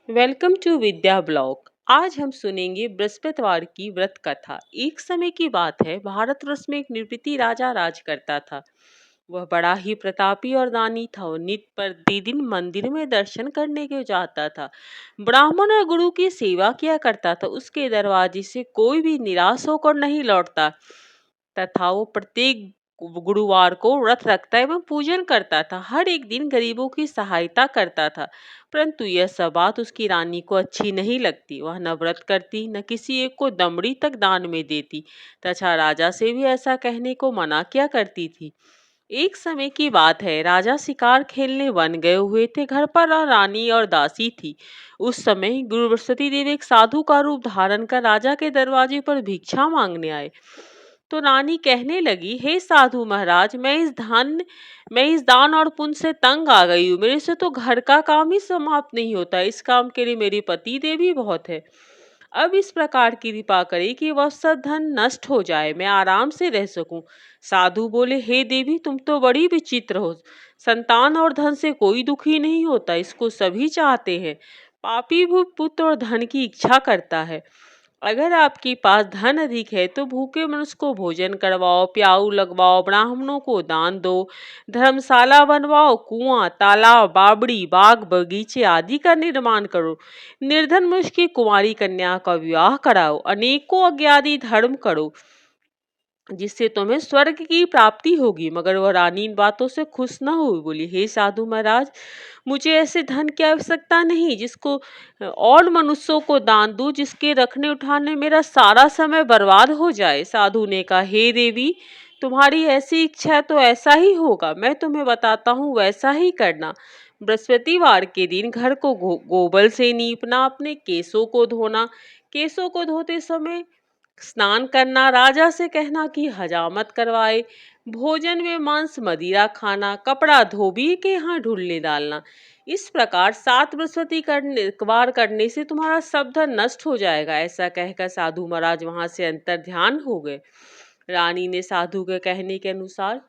Welcome to Vidya blog. आज हम सुनेंगे बृहस्पतिवार की व्रत कथा। एक समय की बात है, भारतवर्ष में एक नृपति राजा राज करता था। वह बड़ा ही प्रतापी और दानी था। वो नित्य प्रतिदिन मंदिर में दर्शन करने के जाता था। ब्राह्मण और गुरु की सेवा किया करता था। उसके दरवाजे से कोई भी निराश होकर नहीं लौटता तथा वो प्रत्येक गुरुवार को व्रत रखता एवं पूजन करता था। हर एक दिन गरीबों की सहायता करता था। परंतु यह सब बात उसकी रानी को अच्छी नहीं लगती। वह न व्रत करती, न किसी एक को दमड़ी तक दान में देती तथा राजा से भी ऐसा कहने को मना किया करती थी। एक समय की बात है, राजा शिकार खेलने वन गए हुए थे। घर पर रानी और दासी थी। उस समय गुरु बृहस्पति देव एक साधु का रूप धारण कर राजा के दरवाजे पर भिक्षा मांगने आए। तो रानी कहने लगी, हे साधु महाराज, मैं इस दान और पुण्य से तंग आ गई हूँ। मेरे से तो घर का काम ही समाप्त नहीं होता। इस काम के लिए मेरी पति देव ही बहुत है। अब इस प्रकार की कृपा करे कि वह सब धन नष्ट हो जाए, मैं आराम से रह सकूं। साधु बोले, हे देवी, तुम तो बड़ी विचित्र हो। संतान और धन से कोई दुखी नहीं होता, इसको सभी चाहते हैं। पापी भी पुत्र और धन की इच्छा करता है। अगर आपके पास धन अधिक है तो भूखे मनुष्य को भोजन करवाओ, प्याऊ लगवाओ, ब्राह्मणों को दान दो, धर्मशाला बनवाओ, कुआं, तालाब, बावड़ी, बाग, बगीचे आदि का निर्माण करो। निर्धन मनुष्य की कुंवारी कन्या का विवाह कराओ। अनेकों अज्ञादी धर्म करो, जिससे तुम्हें स्वर्ग की प्राप्ति होगी। मगर वह रानी इन बातों से खुश न हुई। बोली, हे साधु महाराज, मुझे ऐसे धन की आवश्यकता नहीं जिसको और मनुष्यों को दान दूं, जिसके रखने उठाने मेरा सारा समय बर्बाद हो जाए। साधु ने कहा, हे देवी, तुम्हारी ऐसी इच्छा है तो ऐसा ही होगा। मैं तुम्हें बताता हूँ, वैसा ही करना। बृहस्पतिवार के दिन घर को गोबर से नीपना, अपने केसों को धोना, केसों को धोते समय स्नान करना, राजा से कहना कि हजामत करवाए, भोजन में मांस मदिरा खाना, कपड़ा धोबी के यहाँ ढुलने डालना। इस प्रकार 7 बृहस्पति वार करने से तुम्हारा सब धन नष्ट हो जाएगा। ऐसा कहकर साधु महाराज वहां से अंतर ध्यान हो गए। रानी ने साधु के कहने के अनुसार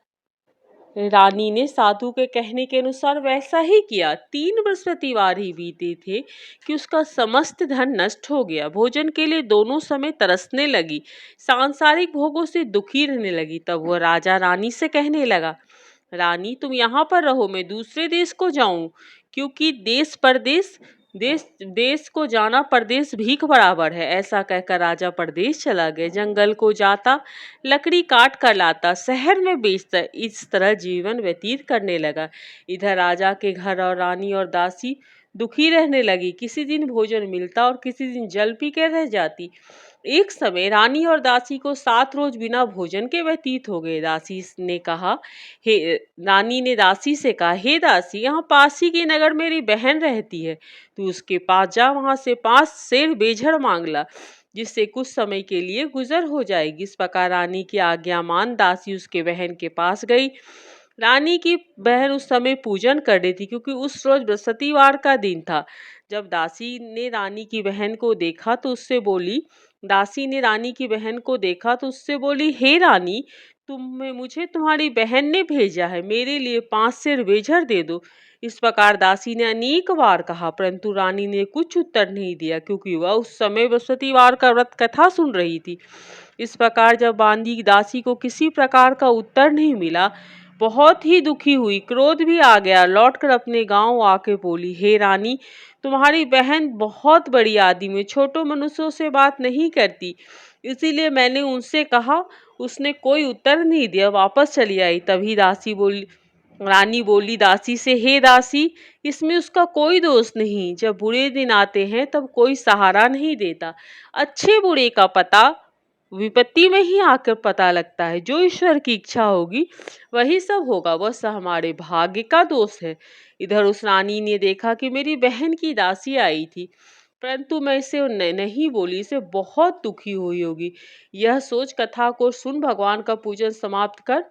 रानी ने साधु के कहने के अनुसार वैसा ही किया। 3 बृहस्पतिवार ही बीते थे कि उसका समस्त धन नष्ट हो गया। भोजन के लिए दोनों समय तरसने लगी, सांसारिक भोगों से दुखी रहने लगी। तब वह राजा रानी से कहने लगा, रानी, तुम यहाँ पर रहो, मैं दूसरे देश को जाऊं, क्योंकि देश को जाना परदेश भीख बराबर है। ऐसा कहकर राजा परदेश चला गया। जंगल को जाता, लकड़ी काट कर लाता, शहर में बेचता, इस तरह जीवन व्यतीत करने लगा। इधर राजा के घर और रानी और दासी दुखी रहने लगी। किसी दिन भोजन मिलता और किसी दिन जल पी के रह जाती। एक समय रानी और दासी को 7 रोज बिना भोजन के व्यतीत हो गए। हे रानी ने दासी से कहा, हे दासी, यहाँ पास ही के नगर मेरी बहन रहती है, तू उसके पास जा, वहां से 5 सेर बेझड़ मांग ला, जिससे कुछ समय के लिए गुजर हो जाएगी। इस प्रकार रानी की आज्ञा मान दासी उसके बहन के पास गई। रानी की बहन उस समय पूजन कर रही थी, क्योंकि उस रोज बृहस्पतिवार का दिन था। जब दासी ने रानी की बहन को देखा तो उससे बोली दासी ने रानी की बहन को देखा तो उससे बोली, हे रानी, मुझे तुम्हारी बहन ने भेजा है, मेरे लिए 5 सेर बेझर दे दो। इस प्रकार दासी ने अनेक बार कहा, परंतु रानी ने कुछ उत्तर नहीं दिया, क्योंकि वह उस समय बृहस्पतिवार का व्रत कथा सुन रही थी। इस प्रकार जब बांदी दासी को किसी प्रकार का उत्तर नहीं मिला, बहुत ही दुखी हुई, क्रोध भी आ गया। लौटकर अपने गांव आके बोली, हे रानी, तुम्हारी बहन बहुत बड़ी आदमी है, छोटों मनुष्यों से बात नहीं करती, इसीलिए मैंने उनसे कहा, उसने कोई उत्तर नहीं दिया, वापस चली आई। तभी रानी बोली दासी से, हे दासी, इसमें उसका कोई दोष नहीं। जब बुरे दिन आते हैं तब कोई सहारा नहीं देता। अच्छे बुरे का पता विपत्ति में ही आकर पता लगता है। जो ईश्वर की इच्छा होगी वही सब होगा, बस हमारे भाग्य का दोष है। इधर उस रानी ने देखा कि मेरी बहन की दासी आई थी, परंतु मैं इसे नहीं बोली, इसे बहुत दुखी हुई होगी। यह सोच कथा को सुन भगवान का पूजन समाप्त कर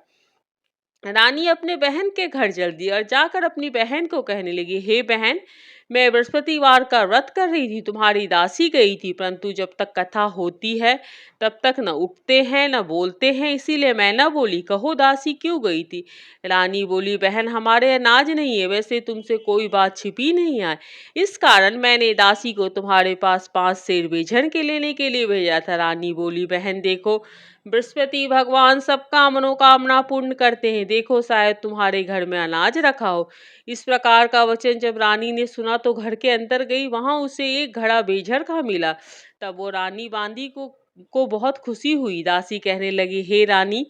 रानी अपने बहन के घर चल दी और जाकर अपनी बहन को कहने लगी, हे बहन, मैं बृहस्पतिवार का व्रत कर रही थी, तुम्हारी दासी गई थी, परंतु जब तक कथा होती है तब तक न उठते हैं न बोलते हैं, इसीलिए मैं न बोली। कहो दासी क्यों गई थी? रानी बोली, बहन हमारे अनाज नहीं है, वैसे तुमसे कोई बात छिपी नहीं है, इस कारण मैंने दासी को तुम्हारे पास 5 सेर बेझन के लेने के लिए भेजा था। रानी बोली, बहन देखो, बृहस्पति भगवान सबका मनोकामना पूर्ण करते हैं, देखो शायद तुम्हारे घर में अनाज रखा हो। इस प्रकार का वचन जब रानी ने सुना तो घर के अंदर गई, वहां उसे एक घड़ा बेझर का मिला। तब वो रानी बांदी को बहुत खुशी हुई। दासी कहने लगी, हे रानी,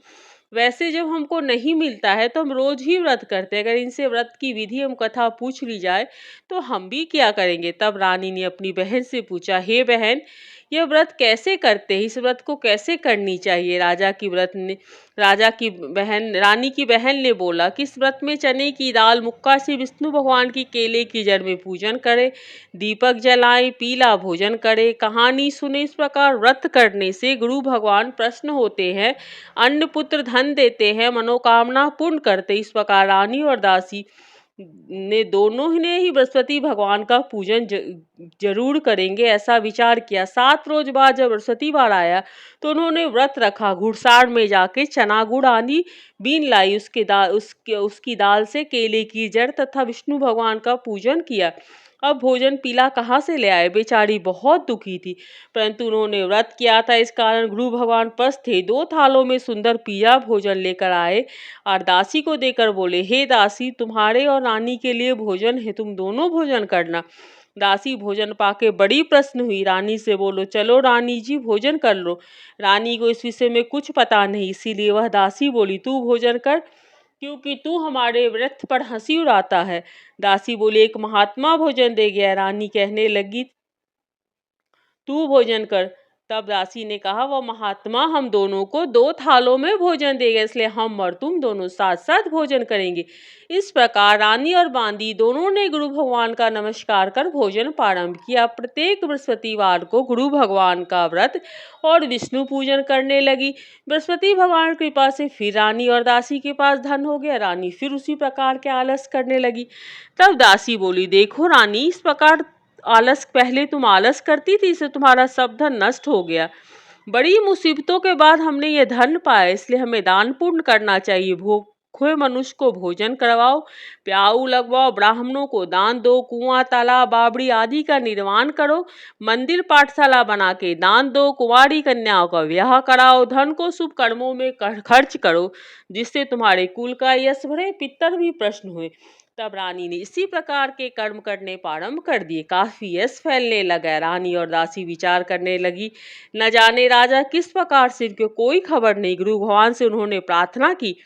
वैसे जब हमको नहीं मिलता है तो हम रोज ही व्रत करते हैं, अगर इनसे व्रत की विधि हम कथा पूछ ली जाए तो हम भी क्या करेंगे। तब रानी ने अपनी बहन से पूछा, हे बहन, यह व्रत कैसे करते हैं, इस व्रत को कैसे करनी चाहिए? रानी की बहन ने बोला कि इस व्रत में चने की दाल मुक्का से विष्णु भगवान की केले की जड़ में पूजन करे, दीपक जलाएं, पीला भोजन करे, कहानी सुने। इस प्रकार व्रत करने से गुरु भगवान प्रसन्न होते हैं, अन्न पुत्र धन देते हैं, मनोकामना पूर्ण करते। इस प्रकार रानी और दासी ने दोनों ने ही बृहस्पति भगवान का पूजन जरूर करेंगे ऐसा विचार किया। 7 रोज बाद जब बृहस्पतिवार आया तो उन्होंने व्रत रखा। घुड़सार में जाके चना गुड़ आदि बीन लाई, उसकी दाल से केले की जड़ तथा विष्णु भगवान का पूजन किया। अब भोजन पीला कहाँ से ले आए? बेचारी बहुत दुखी थी, परंतु उन्होंने व्रत किया था, इस कारण गुरु भगवान पस्त थे। 2 थालों में सुंदर पीला भोजन लेकर आए और दासी को देकर बोले, हे दासी, तुम्हारे और रानी के लिए भोजन है, तुम दोनों भोजन करना। दासी भोजन पाके बड़ी प्रसन्न हुई। रानी से बोलो, चलो रानी जी भोजन कर लो। रानी को इस विषय में कुछ पता नहीं, इसीलिए वह दासी बोली, तू भोजन कर, क्योंकि तू हमारे व्रत पर हंसी उड़ाता है। दासी बोली, एक महात्मा भोजन दे गया। रानी कहने लगी, तू भोजन कर। तब दासी ने कहा, वह महात्मा हम दोनों को 2 थालों में भोजन देगा, इसलिए हम और तुम दोनों साथ साथ भोजन करेंगे। इस प्रकार रानी और बांदी दोनों ने गुरु भगवान का नमस्कार कर भोजन प्रारंभ किया। प्रत्येक बृहस्पतिवार को गुरु भगवान का व्रत और विष्णु पूजन करने लगी। बृहस्पति भगवान की कृपा से फिर रानी और दासी के पास धन हो गया। रानी फिर उसी प्रकार के आलस करने लगी। तब दासी बोली, देखो रानी, इस प्रकार पहले तुम आलस करती थी, इससे तुम्हारा सब धन नष्ट हो गया। बड़ी मुसीबतों के बाद हमने ये धन पाया, इसलिए हमें दान पुण्य करना चाहिए। भूखे मनुष्य को भोजन करवाओ, प्याऊ लगवाओ, ब्राह्मणों को दान दो, कुआं तालाब बावड़ी आदि का निर्माण करो, मंदिर पाठशाला बना के दान दो, कुंवारी कन्याओं का विवाह कराओ, धन को शुभ कर्मों में खर्च करो, जिससे तुम्हारे कुल का यश बढ़े, पितर भी प्रसन्न हुए। तब रानी ने इसी प्रकार के कर्म करने प्रारंभ कर दिए। काफी यश फैलने लगा। रानी और दासी विचार करने लगी, न जाने राजा किस प्रकार से, इनके कोई खबर नहीं। गुरु भगवान से उन्होंने प्रार्थना की।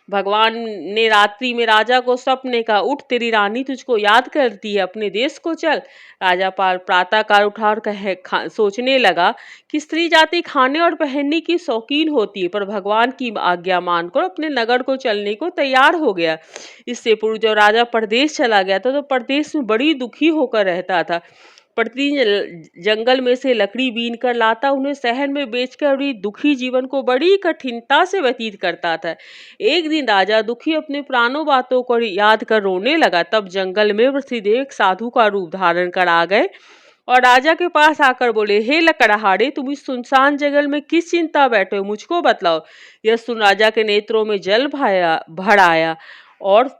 भगवान ने रात्रि में राजा को सपने कहा, उठ, तेरी रानी तुझको याद करती है, अपने देश को चल। राजा प्रातः काल उठा और सोचने लगा कि स्त्री जाति खाने और पहनने की शौकीन होती है, पर भगवान की आज्ञा मानकर अपने नगर को चलने को तैयार हो गया। इससे पूर्व जब राजा परदेश चला गया था तो परदेश में बड़ी दुखी होकर रहता था। प्रतिदिन जंगल में से लकड़ी बीन कर लाता, उन्हें शहर में बेचकर बड़ी दुखी जीवन को बड़ी कठिनता से व्यतीत करता था। एक दिन राजा दुखी अपने पुरानों बातों को याद कर रोने लगा। तब जंगल में वृषदेव एक साधु का रूप धारण कर आ गए और राजा के पास आकर बोले, हे लकड़हारे, तुम इस सुनसान जंगल में किस चिंता बैठे हो, मुझको बतलाओ। यह सुन राजा के नेत्रों में जल भर आया और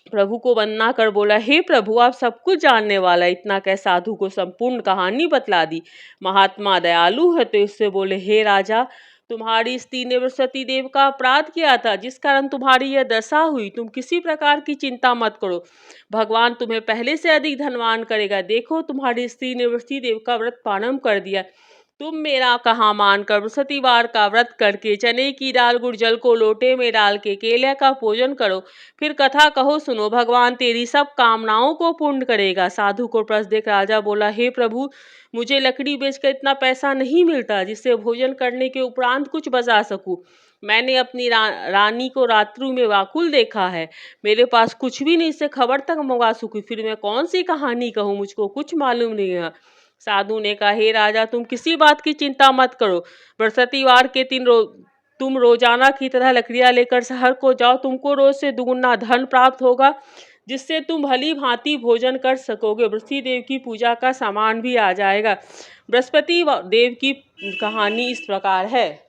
प्रभु को वंदना कर बोला, हे प्रभु, आप सब कुछ जानने वाला, इतना कह साधु को संपूर्ण कहानी बतला दी। महात्मा दयालु है तो इससे बोले, हे राजा, तुम्हारी स्त्री ने बृहस्पति देव का अपराध किया था, जिस कारण तुम्हारी यह दशा हुई। तुम किसी प्रकार की चिंता मत करो, भगवान तुम्हें पहले से अधिक धनवान करेगा। देखो, तुम्हारी स्त्री ने बृहस्पति देव का व्रत प्रारंभ कर दिया। तुम मेरा कहा मानकर बृहस्पतिवार का व्रत करके चने की दाल गुड़ जल को लोटे में डाल के केले का पूजन करो, फिर कथा कहो सुनो, भगवान तेरी सब कामनाओं को पूर्ण करेगा। साधु को प्रश्न देख राजा बोला, हे प्रभु, मुझे लकड़ी बेचकर इतना पैसा नहीं मिलता जिससे भोजन करने के उपरांत कुछ बचा सकूं। मैंने अपनी रानी को रात्रि में व्याकुल देखा है, मेरे पास कुछ भी नहीं, इससे खबर तक मंगा सकूं, फिर मैं कौन सी कहानी कहूँ, मुझको कुछ मालूम नहीं है। साधु ने कहा, हे राजा, तुम किसी बात की चिंता मत करो। बृहस्पतिवार के दिन तुम रोजाना की तरह लकड़ियां लेकर शहर को जाओ, तुमको रोज से दुगुना धन प्राप्त होगा। जिससे तुम भली भांति भोजन कर सकोगे। बृहस्पति देव की पूजा का सामान भी आ जाएगा। बृहस्पति देव की कहानी इस प्रकार है।